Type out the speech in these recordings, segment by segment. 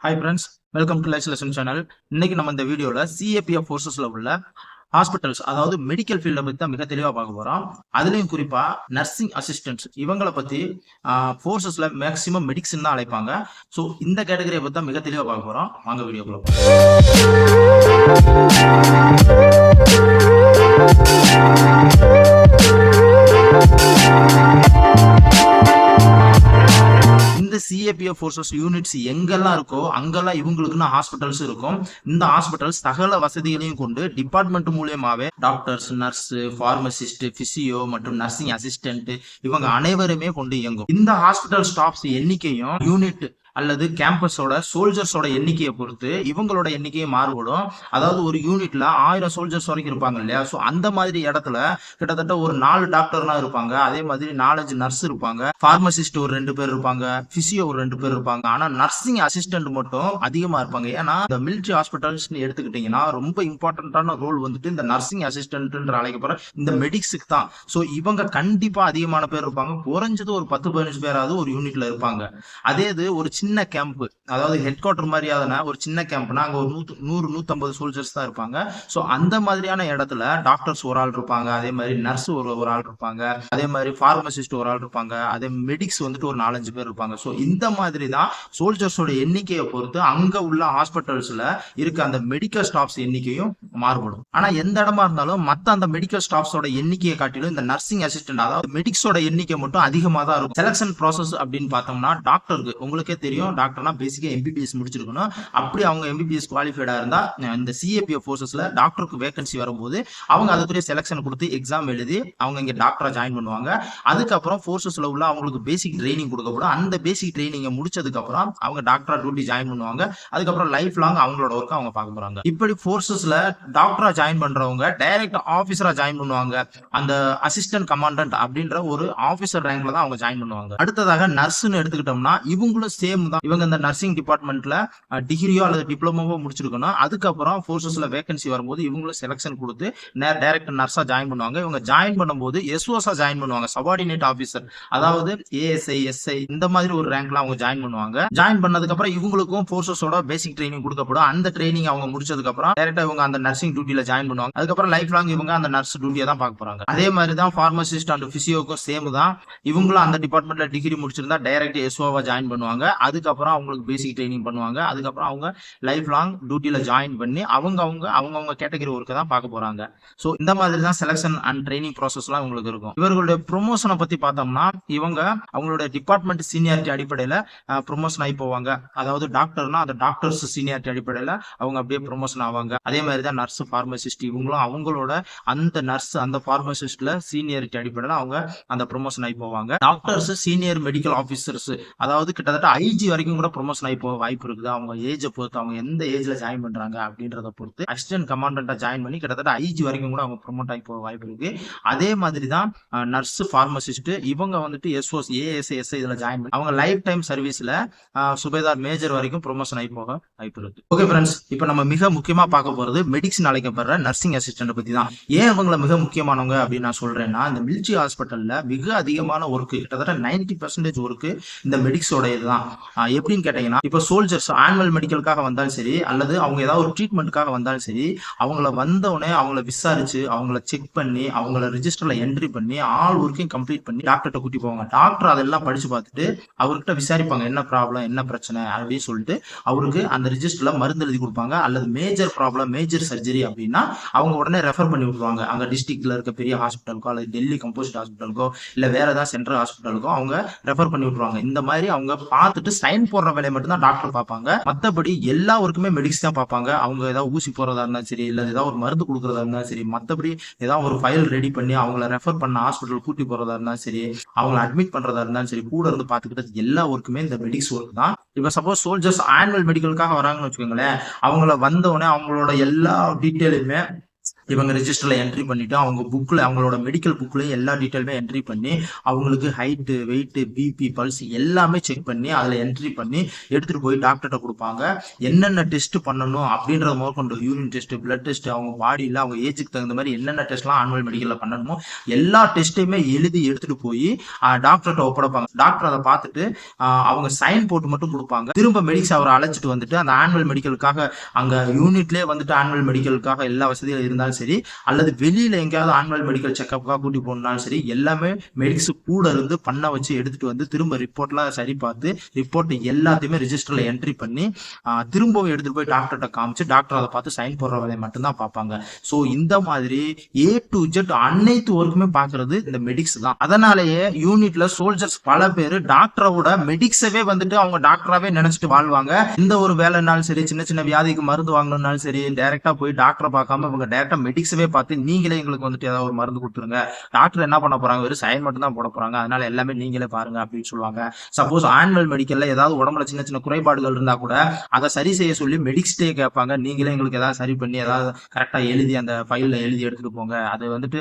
Hi friends, welcome to life lesson channel. இன்னைக்கு நம்ம இந்த வீடியோவில் சிஏபிஎஃப் ஃபோர்ஸஸில் உள்ள ஹாஸ்பிட்டல்ஸ், அதாவது மெடிக்கல் ஃபீல்டை பற்றி தான் மிக தெளிவாக பார்க்க போகிறோம். அதுலேயும் குறிப்பாக நர்சிங் அசிஸ்டன்ட்ஸ் இவங்களை பற்றி ஃபோர்ஸஸில் மேக்ஸிமம் மெடிக்ஸ்ன்னு தான் அழைப்பாங்க. ஸோ இந்த கேட்டகரியை பற்றி தான் மிக தெளிவாக பார்க்க போகிறோம். வாங்க வீடியோக்குள்ள இந்த சிஏபிஎஃப் ஃபோர்ஸஸ் யூனிட்ஸ் எங்கெல்லாம் இருக்கோ அங்கெல்லாம் இவங்களுக்குன்னு ஹாஸ்பிட்டல்ஸ் இருக்கும். இந்த ஹாஸ்பிட்டல்ஸ் சகல வசதிகளையும் கொண்டு டிபார்ட்மெண்ட் மூலியமாவே டாக்டர்ஸ், நர்ஸ், பார்மசிஸ்ட், பிசியோ மற்றும் நர்சிங் அசிஸ்டன்ட் இவங்க அனைவருமே கொண்டு இயங்கும். இந்த ஹாஸ்பிட்டல் ஸ்டாஃப்ஸ் எண்ணிக்கையும் யூனிட் அல்லது கேம்பஸோட சோல்ஜர்ஸோட எண்ணிக்கையை பொறுத்து இவங்களோட எண்ணிக்கையை மாறுபடும். அதாவது ஒரு யூனிட்ல 1000 சோல்ஜர்ஸ் வரைக்கும் இருப்பாங்க இல்லையா? ஸோ அந்த மாதிரி இடத்துல கிட்டத்தட்ட ஒரு 4 டாக்டர்னா இருப்பாங்க. அதே மாதிரி 4-5 நர்ஸ் இருப்பாங்க, பார்மசிஸ்ட் ஒரு 2 பேர் இருப்பாங்க, பிசியோ ஒரு 2 பேர் இருப்பாங்க. ஆனா நர்சிங் அசிஸ்டன்ட் மட்டும் அதிகமா இருப்பாங்க. ஏன்னா இந்த மிலிட்டரி ஹாஸ்பிட்டல்ஸ் எடுத்துக்கிட்டீங்கன்னா ரொம்ப இம்பார்ட்டன்டான ரோல் வந்துட்டு இந்த நர்சிங் அசிஸ்டன்ட் அழைக்கப்படுற இந்த மெடிக்ஸுக்கு தான். ஸோ இவங்க கண்டிப்பா அதிகமான பேர் இருப்பாங்க. குறைஞ்சது ஒரு 10-15 பேராவது ஒரு யூனிட்ல இருப்பாங்க. அதே இது ஒரு சின்ன கேம்ப், அதாவது ஹெட் குவார்டர் மாதிரியான ஒரு சின்ன கேம்ப்னா அங்க ஒரு 100-150 சோல்ஜர்ஸ் தான் இருப்பாங்க. ஸோ அந்த மாதிரியான இடத்துல டாக்டர்ஸ் ஒரு ஆள் இருப்பாங்க, அதே மாதிரி நர்ஸ் ஒரு ஆள் இருப்பாங்க, அதே மாதிரி பார்மசிஸ்ட் ஒரு ஆள் இருப்பாங்க, அதே மெடிக்ஸ் வந்துட்டு ஒரு 4-5 பேர் இருப்பாங்க. ஸோ இந்த மாதிரி தான் சோல்ஜர்ஸோட எண்ணிக்கையை பொறுத்து அங்க உள்ள ஹாஸ்பிட்டல்ஸ்ல இருக்க அந்த மெடிக்கல் ஸ்டாஃப்ஸ் எண்ணிக்கையும் மாறுபடும். ஆனா எந்த இடமா இருந்தாலும் மத்த அந்த மெடிக்கல் ஸ்டாஃப்ஸோட எண்ணிக்கையை காட்டிலும் இந்த நர்சிங் அசிஸ்டன்ட், அதாவது மெடிக்ஸோட எண்ணிக்கை மட்டும் அதிகமாக தான் இருக்கும். செலக்ஷன் ப்ராசஸ் அப்படின்னு பார்த்தோம்னா டாக்டருக்கு உங்களுக்கே தெரியும், டாக்டர்னா பேசிக்கா எம்பிபிஎஸ் முடிச்சிருக்கணும். அப்படி அவங்க எம்பிபிஎஸ் குவாலிஃபைடா இருந்தா இந்த சிஏபிஎஃப் ஃபோர்ஸஸ்ல டாக்டருக்கு வேகன்சி வரும்போது அவங்க அதுக்குரிய செலக்ஷன் கொடுத்து எக்ஸாம் எழுதி அவங்க இங்க டாக்டரா ஜாயின் பண்ணுவாங்க. அதுக்கப்புறம் ஃபோர்ஸஸ்ல உள்ள அவங்களுக்கு பேசிக் ட்ரைனிங் கொடுக்கப்படும். அந்த பேசிக் ட்ரைனிங் முடிச்சதுக்கு அப்புறம் அவங்க டாக்டரா டியூட்டி ஜாயின் பண்ணுவாங்க. அதுக்கப்புறம் லைஃப் லாங் அவங்களோட ஒர்க் அவங்க பார்க்க போறாங்க. இப்படி ஃபோர்ஸஸ்ல டாக்டரா ஜாயின் பண்றவங்க டைரக்ட் ஆபீசரா ஜாயின் பண்ணுவாங்க. அந்த அசிஸ்டன்ட் கமாண்டன்ட் அப்படின்ற ஒரு ஆபீசர் ரேங்க்ல தான் அவங்க ஜாயின் பண்ணுவாங்க. அடுத்ததாக நர்ஸ்னு எடுத்துக்கிட்டோம்னா இவங்களும் சேம் தான். இவங்க இந்த நர்சிங் டிபார்ட்மெண்ட்ல டிகிரியோ அல்லது டிப்ளமோவோ முடிச்சிருக்கணும். அதுக்கப்புறம் ஃபோர்ஸஸ்ல வேகன்சி வரும்போது இவங்களும் செலக்ஷன் கொடுத்து டைரக்ட் நர்ஸா ஜாயின் பண்ணுவாங்க. இவங்க ஜாயின் பண்ணும்போது எஸ்ஓஸா ஜாயின் பண்ணுவாங்க, சபார்டினேட் ஆபீசர், அதாவது ஏஎஸ்ஐ, எஸ்ஐ இந்த மாதிரி ஒரு ரேங்க்ல அவங்க ஜாயின் பண்ணுவாங்க. ஜாயின் பண்ணதுக்கு அப்புறம் இவங்களுக்கும் ஃபோர்ஸஸோட பேசிக் ட்ரைனிங் கொடுக்கப்படும். அந்த ட்ரைனிங் அவங்க முடிச்சதுக்கு அப்புறம் டைரக்டா இவங்க அந்த நர்சிங் டியூட்டில ஜாயின் பண்ணுவாங்க. அதுக்கப்புறம் லைஃப் லாங் இவங்க அந்த நர்ஸ் டியூட்டியை தான் பார்க்க போறாங்க. அதே மாதிரி தான் பார்மசிஸ்ட் அண்ட் பிசியோக்கும் சேம் தான். இவங்களும் அந்த டிபார்ட்மெண்ட்ல டிகிரி முடிச்சிருந்தா டைரக்ட் எஸ்ஓவா ஜாயின் பண்ணுவாங்க. அதுக்கப்புறம் அவங்களுக்கு பேசிக் ட்ரைனிங் பண்ணுவாங்க. அதுக்கப்புறம் அவங்க லைஃப் லாங் டியூட்டில ஜாயின் பண்ணி அவங்க கேட்டகரி ஒர்க்கை தான் பார்க்க போறாங்க. ஸோ இந்த மாதிரி தான் செலக்ஷன் அண்ட் ட்ரைனிங் ப்ராசஸ்லாம் உங்களுக்கு இருக்கும். இவர்களுடைய ப்ரொமோஷனை பத்தி பார்த்தோம்னா இவங்க அவங்களுடைய டிபார்ட்மெண்ட் சீனியாரிட்டி அடிப்படையில் ப்ரொமோஷன் ஆகி போவாங்க. அதாவது டாக்டர்னா அந்த டாக்டர்ஸ் சீனியாரிட்டி அடிப்படையில் அவங்க அப்படியே ப்ரொமோஷன் ஆவாங்க. அதே மாதிரி தான் நர்ஸ், பார்மசிஸ்ட் இவங்களும் அவங்களோட அந்த நர்ஸ் அந்த பார்மசிஸ்ட்ல சீனியாரிட்டி அடிப்படையில் அவங்க அந்த ப்ரொமோஷன் ஆகி போவாங்க. டாக்டர்ஸ், சீனியர் மெடிக்கல் ஆஃபீஸர்ஸ், அதாவது கிட்டத்தட்ட ஐஜி வரைக்கும் கூட ப்ரொமோஷன் ஆகி போக வாய்ப்பு இருக்குது. அவங்க ஏஜை பொறுத்து, அவங்க எந்த ஏஜ்ல ஜாயின் பண்றாங்க அப்படின்றத பொறுத்து அசிஸ்டன்ட் கமாண்டன்டா ஜாயின் பண்ணி கிட்டத்தட்ட ஐஜி வரைக்கும் கூட அவங்க ப்ரொமோட் ஆகி போக வாய்ப்பு இருக்கு. அதே மாதிரி தான் நர்ஸ், பார்மசிஸ்ட் இவங்க வந்துட்டு எஸ்ஓஸ், ஏஎஸ்ஐ, எஸ்ஐ இதுல ஜாயின் பண்ணி அவங்க லைஃப் டைம் சர்வீஸ்ல சுபேதார் மேஜர் வரைக்கும் ப்ரொமோஷன் ஆகி போக வாய்ப்பு இருக்கு. ஓகே ஃப்ரெண்ட்ஸ், இப்போ நம்ம மிக முக்கியமா பார்க்க போறது மெடிக்ஸ் அழைக்கப்படுற நர்சிங் அசிஸ்டன்ட் பத்தி தான். ஏன் இவங்களை மிக முக்கியமானவங்க அப்படின்னு நான் சொல்றேன்னா, இந்த மிலிட்டரி ஹாஸ்பிட்டல்ல மிக அதிகமான ஒர்க், கிட்டத்தட்ட 90% ஒர்க் இந்த மெடிக்ஸோட இதுதான். எப்படின்னு கேட்டீங்கன்னா, இப்போ சோல்ஜர்ஸ் ஆனுவல் மெடிக்கலுக்காக வந்தாலும் சரி, அல்லது அவங்க ஏதாவது ஒரு ட்ரீட்மெண்ட்டுக்காக வந்தாலும் சரி, அவங்கள வந்தவுடனே அவங்கள விசாரிச்சு, அவங்கள செக் பண்ணி, அவங்கள ரிஜிஸ்டர்ல என்ட்ரி பண்ணி, ஆல் ஒர்க்கையும் கம்ப்ளீட் பண்ணி டாக்டர்கிட்ட கூட்டி போவாங்க. டாக்டர் அதெல்லாம் படிச்சு பார்த்துட்டு அவர்கிட்ட விசாரிப்பாங்க, என்ன ப்ராப்ளம், என்ன பிரச்சனை அப்படின்னு சொல்லிட்டு அவருக்கு அந்த ரிஜிஸ்டர்ல மருந்து எழுதி கொடுப்பாங்க. அல்லது மேஜர் ப்ராப்ளம், மேஜர் சர்ஜரி அப்படின்னா அவங்க உடனே ரெஃபர் பண்ணி விட்டுருவாங்க. அங்க டிஸ்ட்ரிக்ட்ல இருக்க பெரிய ஹாஸ்பிட்டலுக்கோ அல்லது டெல்லி கம்போசிட் ஹாஸ்பிட்டலுக்கோ இல்ல வேற ஏதாவது சென்ட்ரல் ஹாஸ்பிட்டலுக்கோ அவங்க ரெஃபர் பண்ணி விட்டுருவாங்க. இந்த மாதிரி அவங்க பார்த்துட்டு சைன் போடுற வேலையை மட்டும் தான் டாக்டர் பார்ப்பாங்க. மற்றபடி எல்லா ஒர்க்குமே மெடிக்ஸ் தான் பார்ப்பாங்க. அவங்க ஏதாவது ஊசி போறதா இருந்தாலும் சரி, இல்ல ஏதாவது ஒரு மருந்து கொடுக்கறதா இருந்தாலும் சரி, மற்றபடி ஏதாவது ஒரு ஃபைல் ரெடி பண்ணி அவங்கள ரெஃபர் பண்ண ஹாஸ்பிட்டல் கூட்டி போறதா இருந்தாலும் சரி, அவங்களை அட்மிட் பண்றதா இருந்தாலும் சரி, கூட இருந்து பார்த்துக்கிட்டது எல்லா ஒர்க்குமே இந்த மெடிக்ஸ் ஒர்க் தான். இப்ப சப்போஸ் சோல்ஜர்ஸ் ஆனுவல் மெடிக்கலுக்காக வராங்கன்னு வச்சுக்கோங்களேன், அவங்கள வந்தவுடனே அவங்களோட எல்லா டீட்டெயிலுமே இவங்க ரெஜிஸ்டர்ல என்ட்ரி பண்ணிட்டு அவங்க புக்ல அவங்களோட மெடிக்கல் புக்லயும் எல்லா டீட்டெயிலுமே என்ட்ரி பண்ணி அவங்களுக்கு ஹைட்டு வெயிட் பிபி பல்ஸ் எல்லாமே செக் பண்ணி அதுல என்ட்ரி பண்ணி எடுத்துட்டு போய் டாக்டர்கிட்ட கொடுப்பாங்க. என்னென்ன டெஸ்ட் பண்ணணும் அப்படின்றத முதற்கொண்டு யூரின் டெஸ்ட் பிளட் டெஸ்ட் அவங்க பாடியில அவங்க ஏஜுக்கு தகுந்த மாதிரி என்னென்ன டெஸ்ட்லாம் ஆனுவல் மெடிக்கல்ல பண்ணணுமோ எல்லா டெஸ்ட்டையுமே எழுதி எடுத்துட்டு போய் டாக்டர்கிட்ட ஒப்படைப்பாங்க. டாக்டர் அதை பார்த்துட்டு அவங்க சைன் போட்டு மட்டும் கொடுப்பாங்க. திரும்ப மெடிக்ஸ் அவரை அழைச்சிட்டு வந்துட்டு அந்த ஆனுவல் மெடிக்கலுக்காக அங்க யூனிட்லேயே வந்துட்டு ஆனுவல் மெடிக்கலுக்காக எல்லா வசதிகளும் இருந்தாலும் சரி அல்லது வெளியில எங்கேயாவது ஆனுவல் மெடிக்கல் செக்அப்காக கூட்டி போனாலும் சரி எல்லாமே மெடிக்ஸ் கூட இருந்து பண்ண வச்சு எடுத்துட்டு வந்து திரும்ப ரிப்போர்ட்லாம் சரி பார்த்து ரிப்போர்ட் எல்லாத்தையுமே ரெஜிஸ்டர்ல என்ட்ரி பண்ணி திரும்பவும் எடுத்துட்டு போய் டாக்டர்கிட்ட காமிச்சு டாக்டர் அதை பார்த்து சைன் போடுற வேலையை மட்டும்தான் பார்ப்பாங்க. ஸோ இந்த மாதிரி A to Z அனைத்து ஒர்க்குமே பார்க்கறது இந்த மெடிக்ஸ் தான். அதனாலேயே யூனிட்ல சோல்ஜர்ஸ் பல பேர் டாக்டரோட மெடிக்ஸவே வந்துட்டு அவங்க டாக்டராகவே நினைச்சிட்டு வாழ்வாங்க. இந்த ஒரு வேலைனாலும் சரி சின்ன சின்ன வியாதிக்கு மருந்து வாங்கணும்னாலும் சரி டைரக்டா போய் டாக்டரை பார்க்காம இவங்க டைரக்டா மெடிக்ஸவே பார்த்து நீங்களே எங்களுக்கு வந்துட்டு ஏதாவது ஒரு மருந்து கொடுத்துருங்க, டாக்டர் என்ன பண்ண போறாங்க வெறும் சைன் மட்டும் தான் போட போறாங்க, அதனால எல்லாமே நீங்களே பாருங்க அப்படின்னு சொல்லுவாங்க. சப்போஸ் ஆனுவல் மெடிக்கல்ல ஏதாவது உடம்புல சின்ன சின்ன குறைபாடுகள் இருந்தா கூட அதை சரி செய்ய சொல்லி மெடிக்ஸ்டே கேட்பாங்க. நீங்களே எங்களுக்கு ஏதாவது சரி பண்ணி ஏதாவது கரெக்டா எழுதி அந்த ஃபைல்ல எழுதி எடுத்துட்டு போங்க. அது வந்துட்டு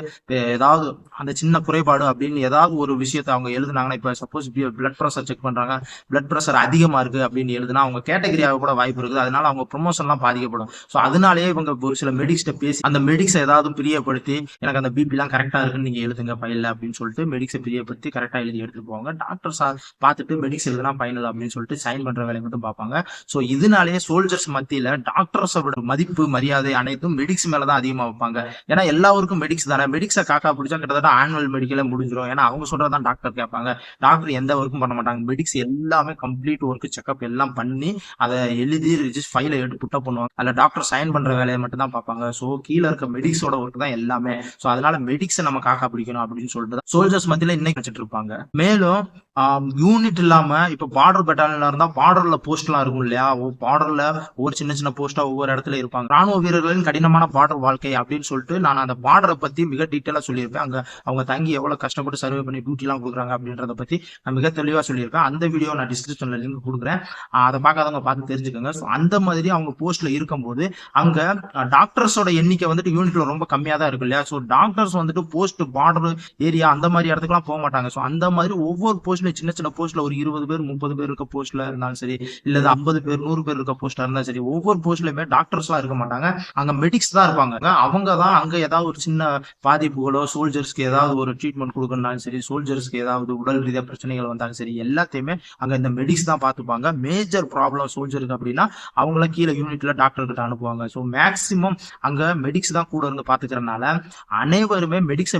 ஏதாவது அந்த சின்ன குறைபாடு அப்படின்னு ஏதாவது ஒரு விஷயத்த அவங்க எழுதுனாங்கன்னா இப்ப சப்போஸ் பிளட் ப்ரெஷர் செக் பண்றாங்க, பிளட் ப்ரெஷர் அதிகமா இருக்கு அப்படின்னு எழுதுனா அவங்க கேட்டகரியாக கூட வாய்ப்பு இருக்குது. அதனால அவங்க ப்ரொமோஷன்லாம் பாதிக்கப்படும். ஸோ அதனாலேயே இவங்க ஒரு சில மெடிக்ஸ்ட பேசி அந்த மெடிக்ஸை ஏதாவது பிரியப்படுத்தி எனக்கு அந்த பிபிலாம் கரெக்டா இருக்குன்னு நீங்க எழுதுங்க ஃபைல்ல அப்படின்னு சொல்லிட்டு மெடிக்ஸை பிரியப்படுத்தி கரெக்டா எழுதி எடுத்துட்டு போவாங்க. டாக்டர் பார்த்துட்டு மெடிக்ஸ் எழுதுனா ஃபைனல் அப்படின்னு சொல்லிட்டு சைன் பண்ற வேலையை மட்டும் பார்ப்பாங்க. ஸோ இதனாலேயே சோல்ஜர்ஸ் மத்தியில டாக்டர்ஸோட மதிப்பு மரியாதை அனைத்தும் மெடிக்ஸ் மேலதான் அதிகமா வைப்பாங்க. ஏன்னா எல்லாருக்கும் மெடிக்ஸ் தானே, மெடிக்ஸை காக்கா பிடிச்சா கிட்டத்தட்ட ஆனுவல் மெடிக்கலே முடிஞ்சிடும். ஏன்னா அவங்க சொல்றதான் டாக்டர் கேட்பாங்க. டாக்டர் எந்த ஒர்க்கும் பண்ண மாட்டாங்க. மெடிக்ஸ் எல்லாமே கம்ப்ளீட் ஒர்க் செக்அப் எல்லாம் பண்ணி அதை எழுதி ரிஜிஸ்டர் ஃபைலை எடுத்து புட்டப் பண்ணுவாங்க. அதில் டாக்டர் சைன் பண்ற வேலையை மட்டும் தான் பார்ப்பாங்க. ஸோ கீழே இருக்க மெடிக்ஸோட ஒர்க் தான் எல்லாமே. ஸோ அதனால மெடிக்ஸை நம்ம காக்கா பிடிக்கணும் அப்படின்னு சொல்லிட்டு சோல்ஜர்ஸ் மத்தியில இன்னைக்கு வச்சுட்டு இருப்பாங்க. மேலும் யூனிட் இல்லாம இப்ப பார்டர் பெட்டாலியன்ல இருந்தா பார்டர்ல போஸ்ட் எல்லாம் இருக்கும் இல்லையா, பார்டர்ல ஒரு சின்ன சின்ன போஸ்டா ஒவ்வொரு இடத்துல இருப்பாங்க. ராணுவ வீரர்களின் கடினமான பார்டர் வாழ்க்கை அப்படின்னு சொல்லிட்டு நான் அந்த பார்டரை பத்தி மிக டீட்டெயிலா சொல்லியிருப்பேன். அங்க அவங்க தங்கி எவ்வளவு கஷ்டப்பட்டு சர்வே பண்ணி டியூட்டி எல்லாம் கொடுக்குறாங்க அப்படின்றத பத்தி நான் மிக தெளிவா சொல்லியிருப்பேன். அந்த வீடியோ நான் டிஸ்கிரிப்ஷன்ல லிங்க் கொடுக்குறேன், அதை பார்க்காதவங்க பார்த்து தெரிஞ்சுக்கோங்க. அந்த மாதிரி அவங்க போஸ்ட்ல இருக்கும்போது அங்க டாக்டர்ஸோட எண்ணிக்கை வந்துட்டு யூனிட்ல ரொம்ப கம்மியா தான் இருக்கு இல்லையா. ஸோ டாக்டர்ஸ் வந்துட்டு போஸ்ட் பார்டர் ஏரியா அந்த மாதிரி இடத்துக்குலாம் போக மாட்டாங்க. ஸோ அந்த மாதிரி ஒவ்வொரு போஸ்ட்ல சின்ன சின்ன போஸ்ட்ல ஒரு 20 பேர் 30 பேர் இருக்க போஸ்ட்ல இருந்தாலும் சரி இல்ல 50 பேர் 100 பேர் இருக்க போஸ்டா இருந்தாலும் சரி ஒவ்வொரு போஸ்ட்லயுமே டாக்டர்ஸ் எல்லாம் இருக்க மாட்டாங்க, அங்க மெடிக்ஸ் தான் இருப்பாங்க. அவங்க தான் அங்க ஏதாவது ஒரு சின்ன பாதிப்புகளோ சோல்ஜர்ஸ்க்கு ஏதாவது ஒரு ட்ரீட்மெண்ட் கொடுக்கணும்னாலும் சரி சோல்ஜர்ஸ்க்கு ஏதாவது உடல் ரீதியா பிரச்சனைகள் வந்தாலும் சரி எல்லாத்தையுமே அங்க இந்த மெடிக்ஸ் தான் பார்த்துப்பாங்க. மேஜர் ப்ராப்ளம் சோல்ஜருக்கு அப்படின்னா அவங்கள கீழே யூனிட்ல டாக்டர் கிட்ட அனுப்புவாங்க. ஸோ மேக்சிமம் அங்க மெடிக்ஸ் தான் கூட இருந்து பாத்துக்கிறதுனால அனைவருமே மெடிக்ஸ்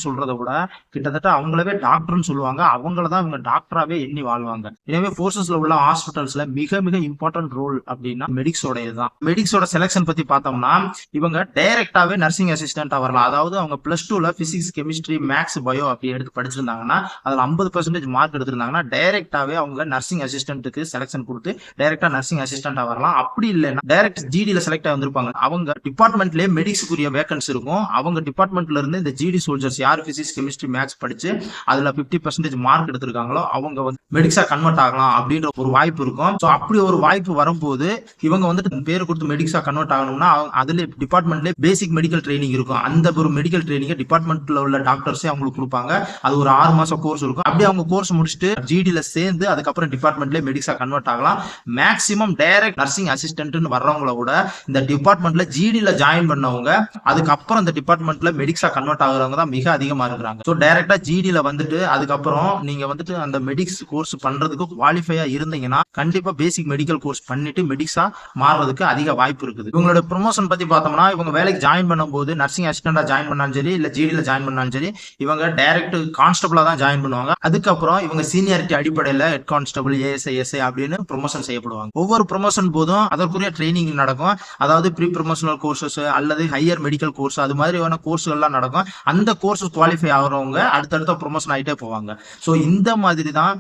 சொல்றதை விட கிட்டத்தட்ட அவங்களவே டாக்டர்னு சொல்லுவாங்க. அவங்களதான் இவங்க டாக்டராவே எண்ணி வாழ்வாங்க. எனவே போர்சஸ்ல உள்ள ஹாஸ்பிட்டல்ஸ்ல மிக மிக இம்பார்ட்டன்ட் ரோல் அப்படின்னா மெடிக்ஸோட இதுதான். மெடிக்ஸோட செலக்ஷன் பத்தி பார்த்தோம்னா இவங்க டைரக்டாவே நர்சிங் அசிஸ்டன்டா வரலாம். அதாவது அவங்க +2ல பிசிக்ஸ் கெமிஸ்ட்ரி மேக்ஸ் பயோ அப்படி எடுத்து படிச்சிருந்தாங்கன்னா அதுல 50% மார்க் எடுத்திருந்தாங்கன்னா டைரக்டாவே அவங்க நர்சிங் அசிஸ்டன்ட்டுக்கு செலக்ஷன் கொடுத்து டைரக்டா நர்சிங் அசிஸ்டன்டா வரலாம். அப்படி இல்லைன்னா டைரக்ட் ஜிடில செலக்ட் ஆகிருப்பாங்க. அவங்க டிபார்ட்மெண்ட்லயே மெடிக்ஸ்க்குரிய வேகன்சி இருக்கும். அவங்க டிபார்ட்மெண்ட்ல இருந்து இந்த ஜிடி சோல்ஜர்ஸ் யார் பிசிக்ஸ் கெமிஸ்ட்ரி மேக்ஸ் படிச்சு அதுல 50% மார்க் எடுத்திருக்காங்களோ அவங்க வந்து மெடிக்ஸா கன்வெர்ட் ஆகலாம் அப்படின்ற ஒரு வாய்ப்பு இருக்கும். ஸோ அப்படி ஒரு வாய்ப்பு வரும்போது இவங்க வந்துட்டு பேர் கொடுத்து மெடிக்ஸா கன்வெர்ட் ஆகணும்னா அதுல டிபார்ட்மெண்ட்ல பேசிக் மெடிக்கல் ட்ரைனிங் இருக்கும். அந்த ஒரு மெடிக்கல் ட்ரைனிங் டிபார்ட்மெண்ட்ல உள்ள டாக்டர்ஸே அவங்களுக்கு கொடுப்பாங்க. அது ஒரு 6 மாசம் கோர்ஸ் இருக்கும். அப்படியே அவங்க கோர்ஸ் முடிச்சுட்டு ஜிடில சேர்ந்து அதுக்கப்புறம் டிபார்ட்மெண்ட்ல மெடிக்ஸா கன்வெர்ட் ஆகலாம். மேக்சிமம் டைரக்ட் நர்சிங் அசிஸ்டன்ட்னு வர்றவங்கள விட இந்த டிபார்ட்மெண்ட்ல ஜிடில ஜாயின் பண்ணவங்க அதுக்கப்புறம் இந்த டிபார்ட்மெண்ட்ல மெடிக்ஸா கன்வெர்ட் ஆகுறவங்க தான் மிக அதிகமா இருக்கிறாங்க. ஸோ டைரக்டா ஜிடில வந்துட்டு அதுக்கப்புறம் நீங்க வந்துட்டு அந்த மெடிக்ஸ் கோர்ஸ் பண்றதுக்கு குவாலிஃபையா இருந்தீங்கன்னா கண்டிப்பா பேசிக் மெடிக்கல் கோர்ஸ் பண்ணிட்டு மெடிக்ஸா மாறுவதற்கு அதிக வாய்ப்பு இருக்குது. இவங்களோட ப்ரொமோஷன் பத்தி பார்த்தோம்னா இவங்க வேலைக்கு ஜாயின் பண்ணும்போது நர்சிங் அசிஸ்டண்டா ஜாயின் பண்ணாலும் சரி இல்ல ஜிடில ஜாயின் பண்ணாலும் சரி இவங்க டைரக்ட் கான்ஸ்டபிளா தான் ஜாயின் பண்ணுவாங்க. அதுக்கப்புறம் இவங்க சீனியாரிட்டி அடிப்படையில ஹெட் கான்ஸ்டபிள் ஏஎஸ்ஐ எஸ்ஐ அப்படின்னு ப்ரொமோஷன் செய்யப்படுவாங்க. ஒவ்வொரு ப்ரொமோஷன் போதும் அதற்குரிய ட்ரைனிங் நடக்கும். அதாவது ப்ரீ ப்ரொமோஷனல் கோர்சஸ் அல்லது ஹையர் மெடிக்கல் கோர்ஸ் அது மாதிரியான கோர்ஸ்கள் எல்லாம் நடக்கும். அந்த கோர்ஸ் குவாலிஃபை ஆகிறவங்க அடுத்தடுத்த ப்ரொமோஷன் ஆகிட்டே போவாங்க. ஸோ இந்த மாதிரி தான்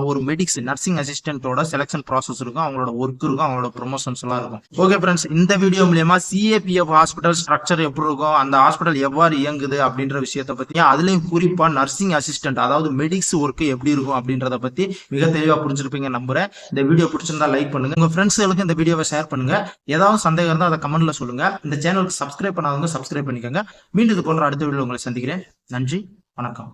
ஒரு நர்சிங் அசிஸ்டன்டோட செலக்ஷன் ப்ராசஸ் இருக்கும், அவங்களோட ஒர்க் இருக்கும், அவங்களோட ப்ரொமோஷன்ஸ் எல்லாம் இருக்கும். ஓகே ஃப்ரெண்ட்ஸ், இந்த வீடியோ மூலமா சிஏபிஎஃப் ஹாஸ்பிட்டல் ஸ்ட்ரக்சர் எப்படி இருக்கும், அந்த ஹாஸ்பிட்டல் எவ்வாறு இயங்குது அப்படின்ற விஷயத்தை பத்தி, அதுலயும் குறிப்பா நர்சிங் அசிஸ்டன்ட் அதாவது மெடிக்ஸ் ஒர்க் எப்படி இருக்கும் அப்படின்றத பத்தி மிக தெளிவா புரிஞ்சிருப்பீங்க நம்புறேன். இந்த வீடியோ பிடிச்சிருந்தா லைக் பண்ணுங்க, உங்க ஃப்ரெண்ட்ஸ்களுக்கு இந்த வீடியோவை ஷேர் பண்ணுங்க. ஏதாவது சந்தேகம் இருந்தால் அதை கமெண்ட்ல சொல்லுங்க. இந்த சேனலுக்கு சப்ஸ்கிரைப் பண்ணாதவங்க சப்ஸ்கிரைப் பண்ணிக்கோங்க. மீண்டும் இது போன்ற அடுத்த வீடியோ உங்களை சந்திக்கிறேன். நன்றி, வணக்கம்.